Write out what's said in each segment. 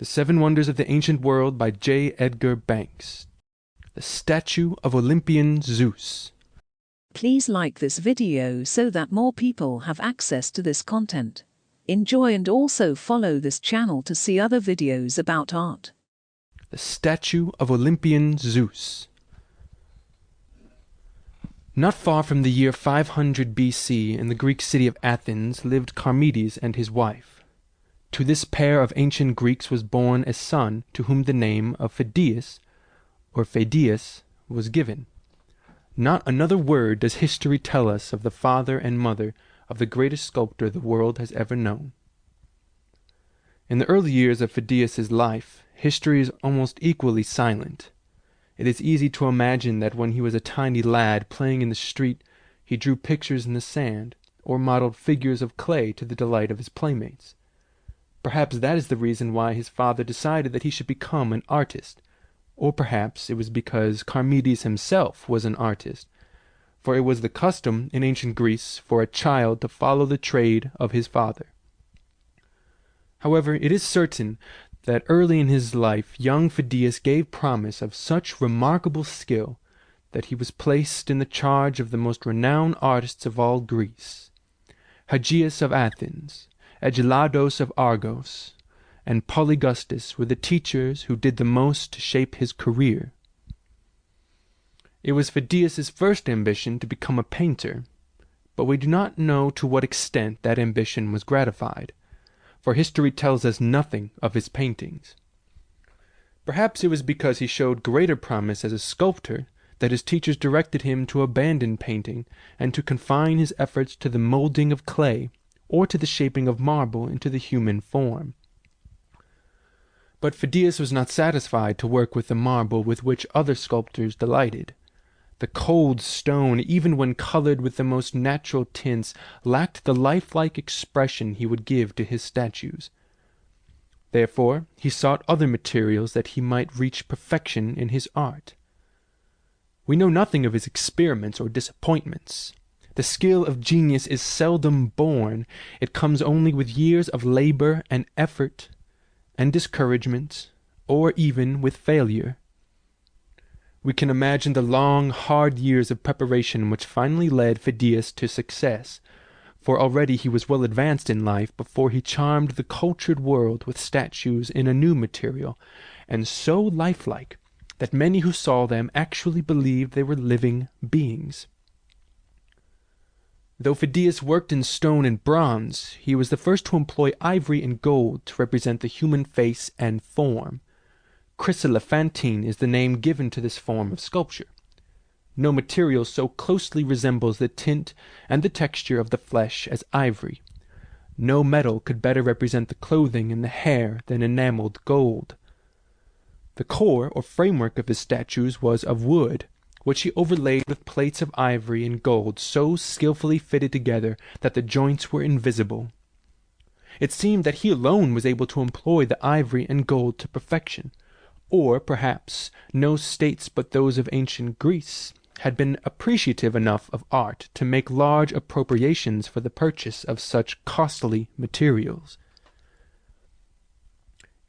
The Seven Wonders of the Ancient World by J. Edgar Banks. The Statue of Olympian Zeus. Please like this video so that more people have access to this content. Enjoy and also follow this channel to see other videos about art. The Statue of Olympian Zeus. Not far from the year 500 BC, in the Greek city of Athens, lived Charmides and his wife. To this pair of ancient Greeks was born a son to whom the name of Phidias, or Phidias, was given. Not another word does history tell us of the father and mother of the greatest sculptor the world has ever known. In the early years of Phidias's life, history is almost equally silent. It is easy to imagine that when he was a tiny lad playing in the street, he drew pictures in the sand, or modeled figures of clay to the delight of his playmates. Perhaps that is the reason why his father decided that he should become an artist, or perhaps it was because Charmides himself was an artist, for it was the custom in ancient Greece for a child to follow the trade of his father. However, it is certain that early in his life young Phidias gave promise of such remarkable skill that he was placed in the charge of the most renowned artists of all Greece. Hygias of Athens, Agelados of Argos, and Polygustus were the teachers who did the most to shape his career. It was Phidias's first ambition to become a painter, but we do not know to what extent that ambition was gratified, for history tells us nothing of his paintings. Perhaps it was because he showed greater promise as a sculptor that his teachers directed him to abandon painting and to confine his efforts to the molding of clay or to the shaping of marble into the human form. But Phidias was not satisfied to work with the marble with which other sculptors delighted. The cold stone, even when colored with the most natural tints, lacked the lifelike expression he would give to his statues. Therefore, he sought other materials that he might reach perfection in his art. We know nothing of his experiments or disappointments. The skill of genius is seldom born. It comes only with years of labor and effort and discouragement, or even with failure. We can imagine the long, hard years of preparation which finally led Phidias to success, for already he was well advanced in life before he charmed the cultured world with statues in a new material, and so lifelike that many who saw them actually believed they were living beings. Though Phidias worked in stone and bronze, he was the first to employ ivory and gold to represent the human face and form. Chryselephantine is the name given to this form of sculpture. No material so closely resembles the tint and the texture of the flesh as ivory. No metal could better represent the clothing and the hair than enameled gold. The core or framework of his statues was of wood, which he overlaid with plates of ivory and gold so skillfully fitted together that the joints were invisible. It seemed that he alone was able to employ the ivory and gold to perfection, or perhaps no states but those of ancient Greece had been appreciative enough of art to make large appropriations for the purchase of such costly materials.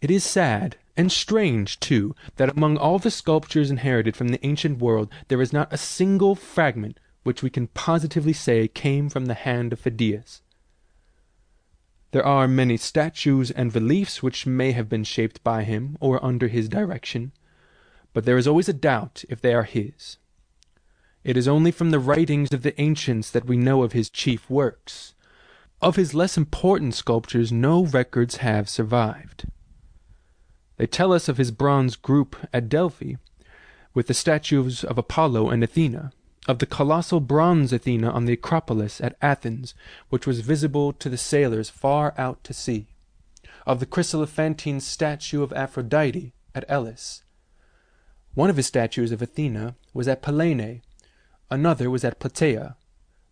It is sad, and strange, too, that among all the sculptures inherited from the ancient world there is not a single fragment which we can positively say came from the hand of Phidias. There are many statues and reliefs which may have been shaped by him or under his direction, but there is always a doubt if they are his. It is only from the writings of the ancients that we know of his chief works. Of his less important sculptures no records have survived. They tell us of his bronze group at Delphi, with the statues of Apollo and Athena, of the colossal bronze Athena on the Acropolis at Athens, which was visible to the sailors far out to sea, of the Chryselephantine statue of Aphrodite at Elis. One of his statues of Athena was at Pallene, another was at Plataea,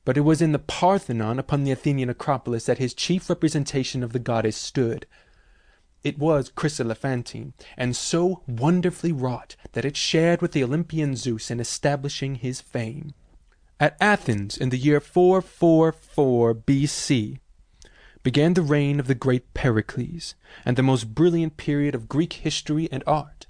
but it was in the Parthenon upon the Athenian Acropolis that his chief representation of the goddess stood. It was Chryselephantine, and so wonderfully wrought that it shared with the Olympian Zeus in establishing his fame. At Athens, in the year 444 BC, began the reign of the great Pericles, and the most brilliant period of Greek history and art.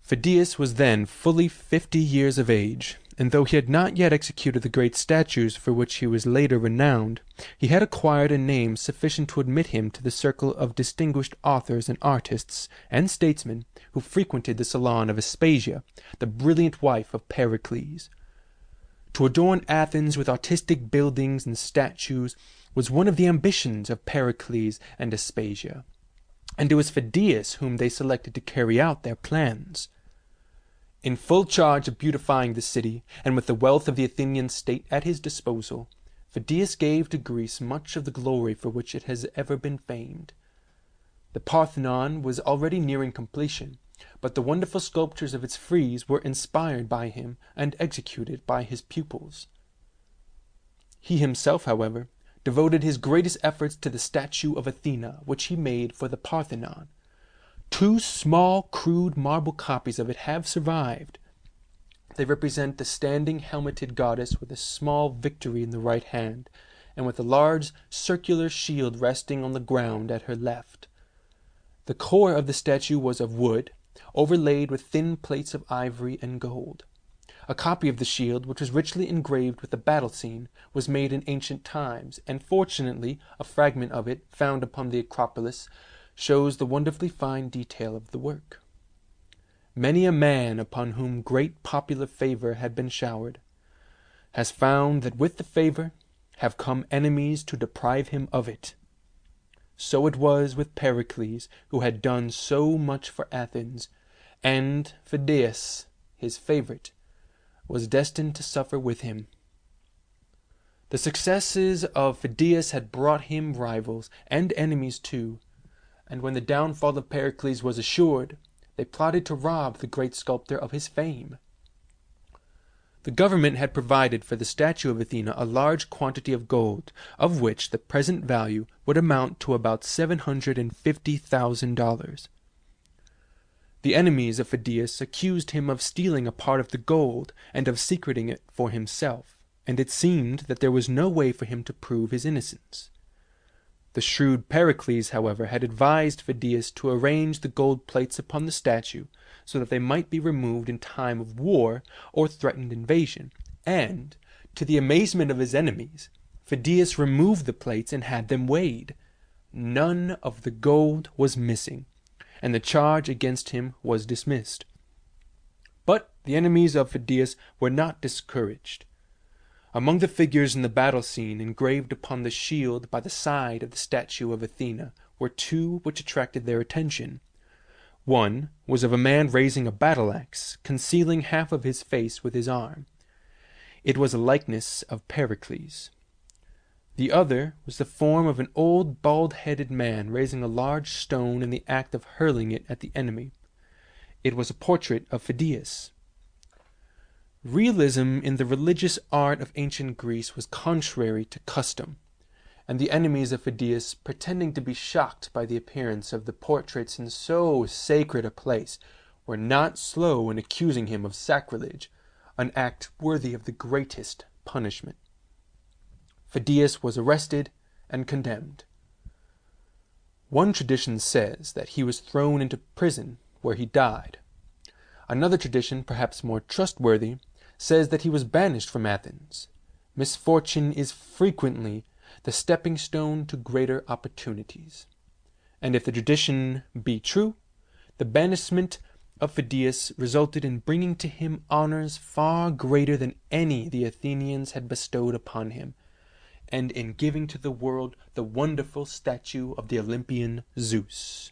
Phidias was then fully 50 years of age, and though he had not yet executed the great statues for which he was later renowned, he had acquired a name sufficient to admit him to the circle of distinguished authors and artists and statesmen who frequented the salon of Aspasia, the brilliant wife of Pericles. To adorn Athens with artistic buildings and statues was one of the ambitions of Pericles and Aspasia, and it was Phidias whom they selected to carry out their plans. In full charge of beautifying the city, and with the wealth of the Athenian state at his disposal, Phidias gave to Greece much of the glory for which it has ever been famed. The Parthenon was already nearing completion, but the wonderful sculptures of its frieze were inspired by him and executed by his pupils. He himself, however, devoted his greatest efforts to the statue of Athena, which he made for the Parthenon. 2 small, crude marble copies of it have survived. They represent the standing helmeted goddess with a small Victory in the right hand, and with a large circular shield resting on the ground at her left. The core of the statue was of wood, overlaid with thin plates of ivory and gold. A copy of the shield, which was richly engraved with the battle scene, was made in ancient times, and fortunately a fragment of it, found upon the Acropolis, shows the wonderfully fine detail of the work. Many a man upon whom great popular favor had been showered has found that with the favor have come enemies to deprive him of it. So it was with Pericles, who had done so much for Athens, and Phidias, his favorite, was destined to suffer with him. The successes of Phidias had brought him rivals, and enemies too, and when the downfall of Pericles was assured, they plotted to rob the great sculptor of his fame. The government had provided for the statue of Athena a large quantity of gold, of which the present value would amount to about $750,000. The enemies of Phidias accused him of stealing a part of the gold and of secreting it for himself, and it seemed that there was no way for him to prove his innocence. The shrewd Pericles, however, had advised Phidias to arrange the gold plates upon the statue so that they might be removed in time of war or threatened invasion, and, to the amazement of his enemies, Phidias removed the plates and had them weighed. None of the gold was missing, and the charge against him was dismissed. But the enemies of Phidias were not discouraged. Among the figures in the battle scene engraved upon the shield by the side of the statue of Athena were 2 which attracted their attention. One was of a man raising a battle-axe, concealing half of his face with his arm. It was a likeness of Pericles. The other was the form of an old bald-headed man raising a large stone in the act of hurling it at the enemy. It was a portrait of Phidias. Realism in the religious art of ancient Greece was contrary to custom, and the enemies of Phidias, pretending to be shocked by the appearance of the portraits in so sacred a place, were not slow in accusing him of sacrilege, an act worthy of the greatest punishment. Phidias was arrested and condemned. One tradition says that he was thrown into prison, where he died. Another tradition, perhaps more trustworthy, says that he was banished from Athens. Misfortune is frequently the stepping stone to greater opportunities. And if the tradition be true, the banishment of Phidias resulted in bringing to him honors far greater than any the Athenians had bestowed upon him, and in giving to the world the wonderful statue of the Olympian Zeus.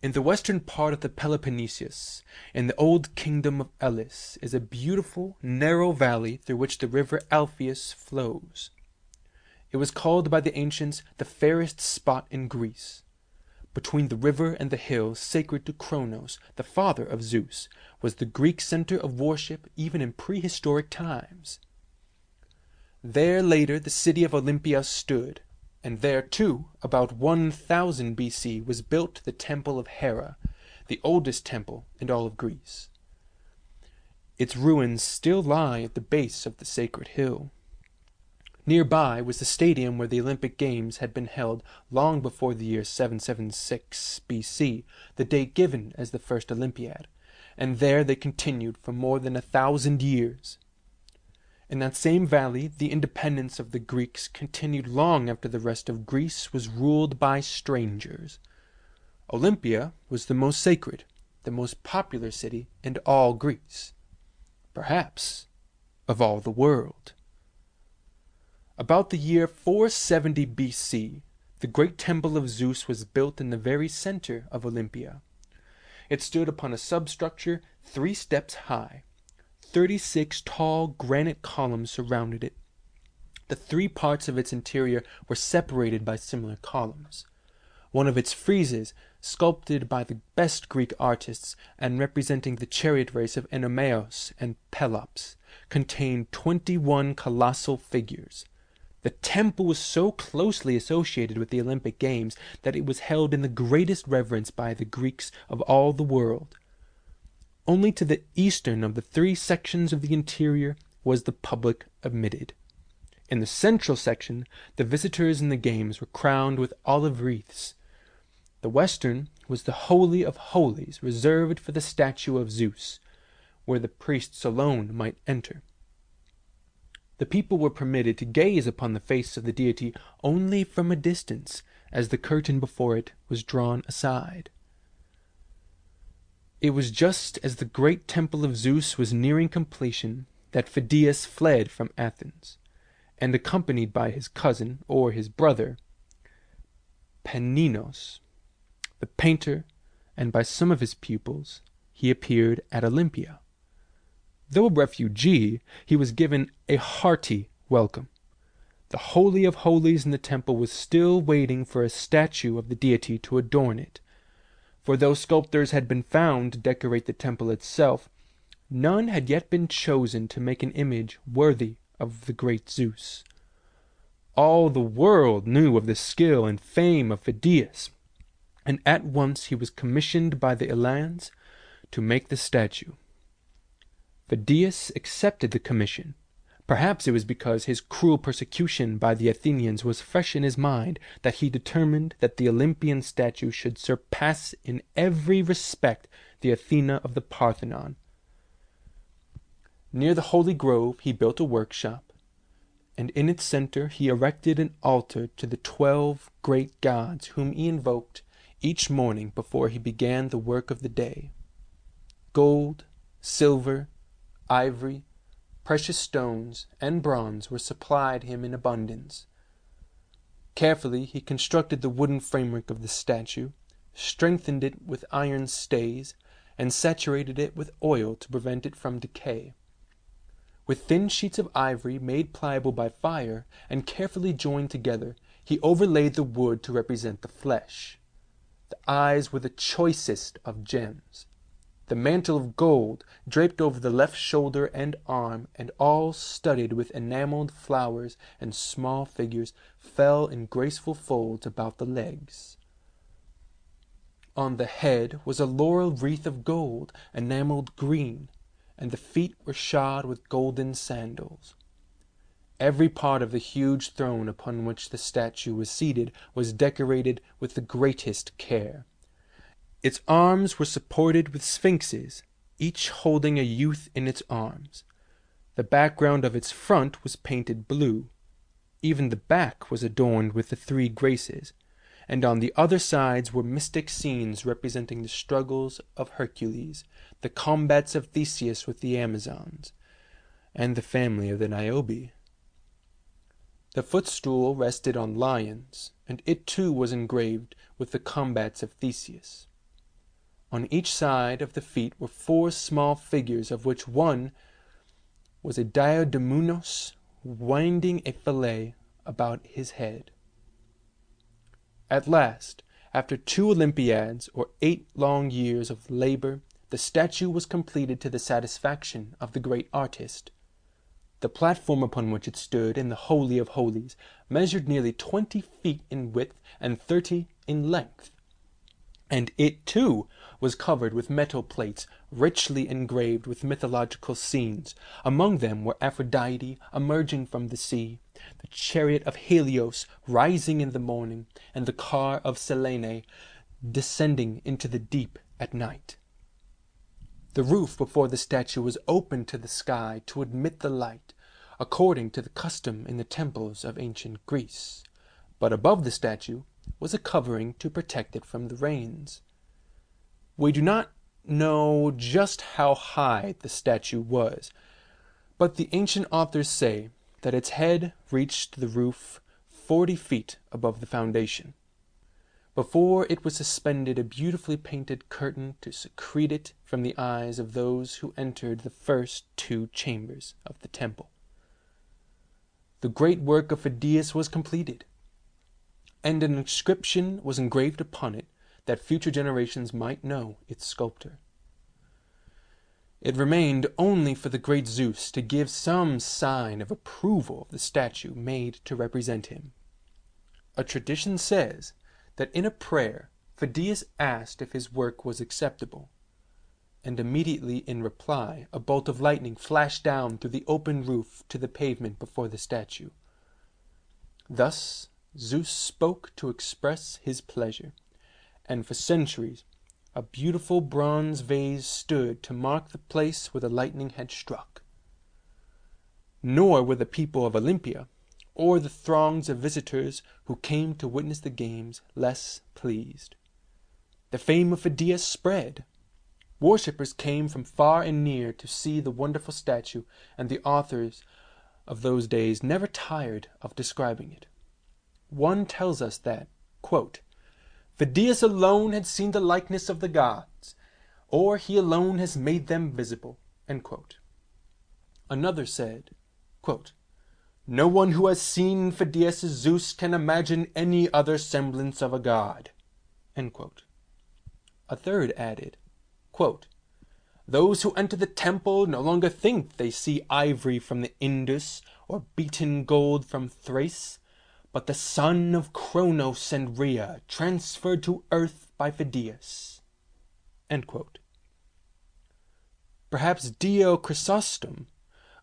In the western part of the Peloponnesus, in the old kingdom of Elis, is a beautiful, narrow valley through which the river Alpheus flows. It was called by the ancients the fairest spot in Greece. Between the river and the hill sacred to Kronos, the father of Zeus, was the Greek center of worship even in prehistoric times. There later the city of Olympia stood, and there too, about 1000 BC, was built the Temple of Hera, the oldest temple in all of Greece. Its ruins still lie at the base of the sacred hill. Nearby was the stadium where the Olympic Games had been held long before the year 776 BC, the date given as the first Olympiad, and there they continued for more than 1,000 years. In that same valley, the independence of the Greeks continued long after the rest of Greece was ruled by strangers. Olympia was the most sacred, the most popular city in all Greece, perhaps of all the world. About the year 470 BC, the great Temple of Zeus was built in the very center of Olympia. It stood upon a substructure 3 steps high. 36 tall granite columns surrounded it. The 3 parts of its interior were separated by similar columns. One of its friezes, sculpted by the best Greek artists and representing the chariot race of Enomaus and Pelops, contained 21 colossal figures. The temple was so closely associated with the Olympic Games that it was held in the greatest reverence by the Greeks of all the world. Only to the eastern of the 3 sections of the interior was the public admitted. In the central section, the visitors in the games were crowned with olive wreaths. The western was the Holy of Holies, reserved for the statue of Zeus, where the priests alone might enter. The people were permitted to gaze upon the face of the deity only from a distance, as the curtain before it was drawn aside. It was just as the great Temple of Zeus was nearing completion that Phidias fled from Athens, and accompanied by his cousin, or his brother, Paninos, the painter, and by some of his pupils, he appeared at Olympia. Though a refugee, he was given a hearty welcome. The Holy of Holies in the temple was still waiting for a statue of the deity to adorn it. For though sculptors had been found to decorate the temple itself, none had yet been chosen to make an image worthy of the great Zeus. All the world knew of the skill and fame of Phidias, and at once he was commissioned by the Eleans to make the statue. Phidias accepted the commission. Perhaps it was because his cruel persecution by the Athenians was fresh in his mind that he determined that the Olympian statue should surpass in every respect the Athena of the Parthenon. Near the holy grove he built a workshop, and in its center he erected an altar to the 12 great gods whom he invoked each morning before he began the work of the day. Gold, silver, ivory, precious stones, and bronze were supplied him in abundance. Carefully he constructed the wooden framework of the statue, strengthened it with iron stays, and saturated it with oil to prevent it from decay. With thin sheets of ivory made pliable by fire and carefully joined together, he overlaid the wood to represent the flesh. The eyes were the choicest of gems. The mantle of gold draped over the left shoulder and arm, and all studded with enameled flowers and small figures, fell in graceful folds about the legs. On the head was a laurel wreath of gold, enameled green, and the feet were shod with golden sandals. Every part of the huge throne upon which the statue was seated was decorated with the greatest care. Its arms were supported with sphinxes, each holding a youth in its arms. The background of its front was painted blue. Even the back was adorned with the 3 graces, and on the other sides were mystic scenes representing the struggles of Hercules, the combats of Theseus with the Amazons, and the family of the Niobe. The footstool rested on lions, and it too was engraved with the combats of Theseus. On each side of the feet were 4 small figures, of which one was a diademunos winding a fillet about his head. At last, after 2 Olympiads, or 8 long years of labor, the statue was completed to the satisfaction of the great artist. The platform upon which it stood in the Holy of Holies measured nearly 20 feet in width and 30 in length. and it too was covered with metal plates richly engraved with mythological scenes. Among them were Aphrodite emerging from the sea, the chariot of Helios rising in the morning, and the car of Selene descending into the deep at night. The roof before the statue was open to the sky to admit the light, according to the custom in the temples of ancient Greece, but above the statue was a covering to protect it from the rains. We do not know just how high the statue was, but the ancient authors say that its head reached the roof 40 feet above the foundation. Before it was suspended a beautifully painted curtain to secrete it from the eyes of those who entered the first 2 chambers of the temple. The great work of Phidias was completed, and an inscription was engraved upon it that future generations might know its sculptor. It remained only for the great Zeus to give some sign of approval of the statue made to represent him. A tradition says that in a prayer Phidias asked if his work was acceptable, and immediately in reply a bolt of lightning flashed down through the open roof to the pavement before the statue. Thus Zeus spoke to express his pleasure, and for centuries a beautiful bronze vase stood to mark the place where the lightning had struck. Nor were the people of Olympia, or the throngs of visitors who came to witness the games, less pleased. The fame of Phidias spread. Worshippers came from far and near to see the wonderful statue, and the authors of those days never tired of describing it. One tells us that, quote, Phidias alone had seen the likeness of the gods, or he alone has made them visible. End quote. Another said, quote, no one who has seen Phidias' Zeus can imagine any other semblance of a god. End quote. A third added, quote, those who enter the temple no longer think they see ivory from the Indus or beaten gold from Thrace, but the son of Kronos and Rhea transferred to earth by Phidias. End quote. Perhaps Dio Chrysostom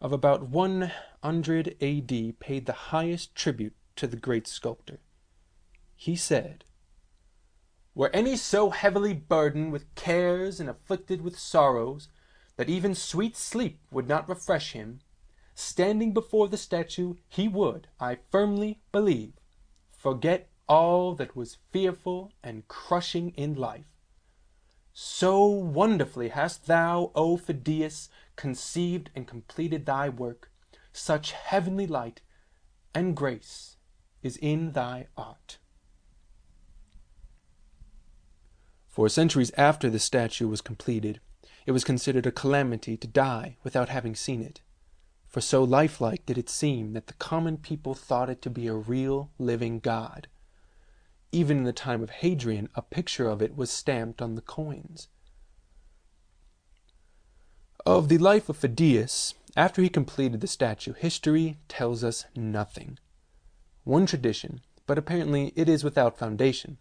of about 100 A.D. paid the highest tribute to the great sculptor. He said, were any so heavily burdened with cares and afflicted with sorrows that even sweet sleep would not refresh him, standing before the statue he would, I firmly believe, forget all that was fearful and crushing in life. So wonderfully hast thou, O Phidias, conceived and completed thy work, such heavenly light and grace is in thy art. For centuries after the statue was completed, it was considered a calamity to die without having seen it, for so lifelike did it seem that the common people thought it to be a real living god. Even in the time of Hadrian, a picture of it was stamped on the coins. Of the life of Phidias, after he completed the statue, history tells us nothing. One tradition, but apparently it is without foundation,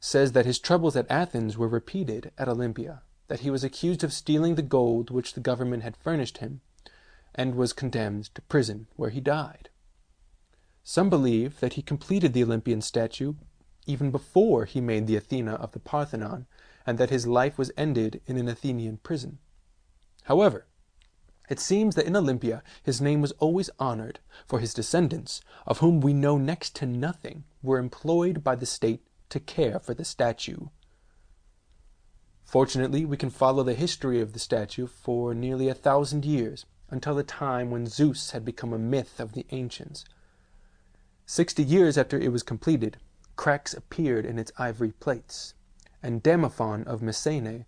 says that his troubles at Athens were repeated at Olympia, that he was accused of stealing the gold which the government had furnished him, and was condemned to prison, where he died. Some believe that he completed the Olympian statue even before he made the Athena of the Parthenon, and that his life was ended in an Athenian prison. However, it seems that in Olympia his name was always honored, for his descendants, of whom we know next to nothing, were employed by the state to care for the statue. Fortunately, we can follow the history of the statue for nearly 1,000 years, until the time when Zeus had become a myth of the ancients. 60 years after it was completed, cracks appeared in its ivory plates, and Demophon of Messene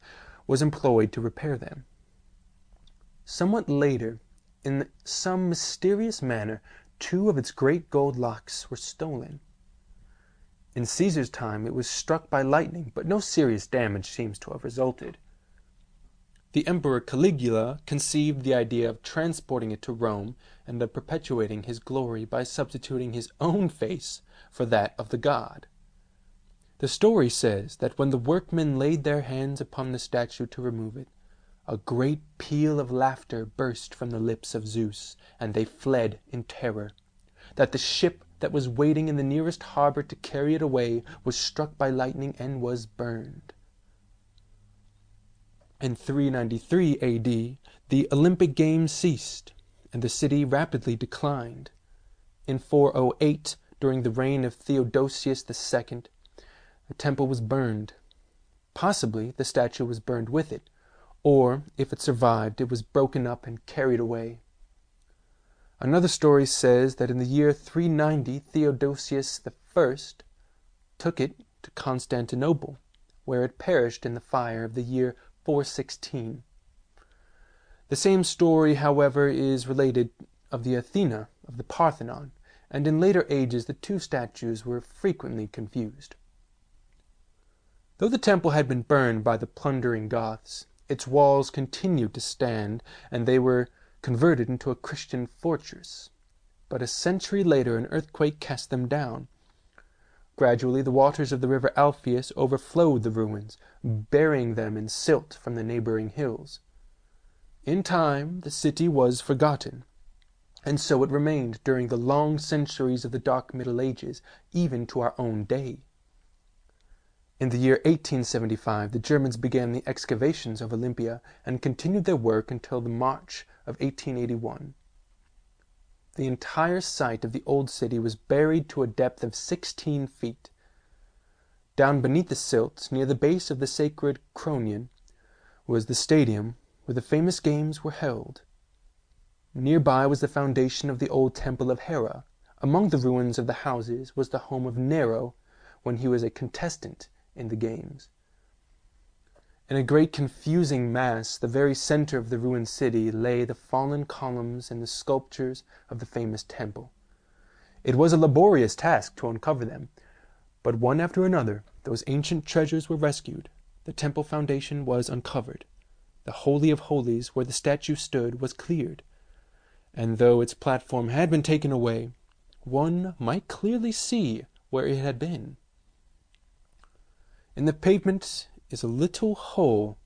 was employed to repair them. Somewhat later, in some mysterious manner, 2 of its great gold locks were stolen. In Caesar's time it was struck by lightning, but no serious damage seems to have resulted. The Emperor Caligula conceived the idea of transporting it to Rome and of perpetuating his glory by substituting his own face for that of the god. The story says that when the workmen laid their hands upon the statue to remove it, a great peal of laughter burst from the lips of Zeus, and they fled in terror. That the ship that was waiting in the nearest harbor to carry it away was struck by lightning and was burned. In 393 AD, the Olympic Games ceased, and the city rapidly declined. In 408, during the reign of Theodosius II, the temple was burned. Possibly the statue was burned with it, or, if it survived, it was broken up and carried away. Another story says that in the year 390, Theodosius I took it to Constantinople, where it perished in the fire of the year 416. The same story, however, is related of the Athena of the Parthenon, and in later ages the two statues were frequently confused. Though the temple had been burned by the plundering Goths, its walls continued to stand, and they were converted into a Christian fortress. But a century later an earthquake cast them down. Gradually the waters of the river Alpheus overflowed the ruins, burying them in silt from the neighboring hills. In time the city was forgotten, and so it remained during the long centuries of the Dark Middle Ages, even to our own day. In the year 1875, the Germans began the excavations of Olympia and continued their work until the March of 1881. The entire site of the old city was buried to a depth of 16 feet. Down beneath the silt, near the base of the sacred Kronion, was the stadium where the famous games were held. Nearby was the foundation of the old Temple of Hera. Among the ruins of the houses was the home of Nero when he was a contestant in the games. In a great confusing mass, the very center of the ruined city, lay the fallen columns and the sculptures of the famous temple. It was a laborious task to uncover them, but one after another those ancient treasures were rescued. The temple foundation was uncovered. The Holy of Holies, where the statue stood, was cleared, and though its platform had been taken away, one might clearly see where it had been. In the pavement is a little hole,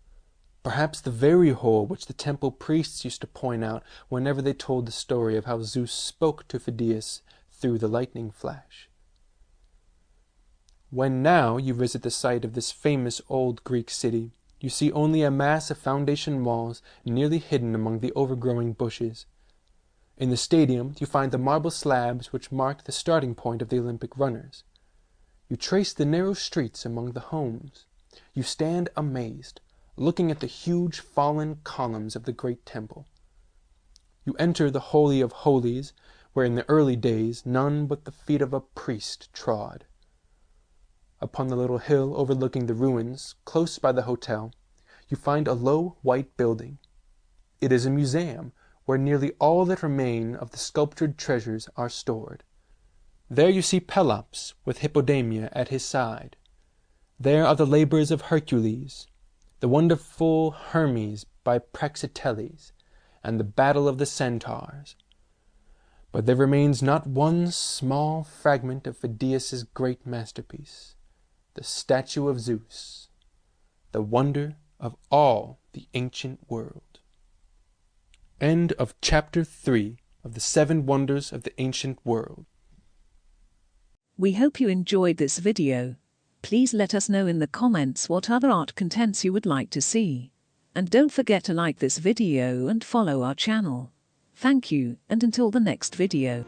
perhaps the very hole which the temple priests used to point out whenever they told the story of how Zeus spoke to Phidias through the lightning flash. When now you visit the site of this famous old Greek city, you see only a mass of foundation walls nearly hidden among the overgrowing bushes. In the stadium you find the marble slabs which marked the starting point of the Olympic runners. You trace the narrow streets among the homes. You stand amazed, looking at the huge fallen columns of the great temple. You enter the Holy of Holies, where in the early days none but the feet of a priest trod. Upon the little hill overlooking the ruins, close by the hotel, you find a low white building. It is a museum, where nearly all that remain of the sculptured treasures are stored. There you see Pelops with Hippodamia at his side. There are the labors of Hercules, the wonderful Hermes by Praxiteles, and the battle of the centaurs. But there remains not one small fragment of Phidias's great masterpiece, the Statue of Zeus, the wonder of all the ancient world. End of Chapter 3 of the 7 Wonders of the Ancient World. We hope you enjoyed this video. Please let us know in the comments what other art contents you would like to see. And don't forget to like this video and follow our channel. Thank you, and until the next video.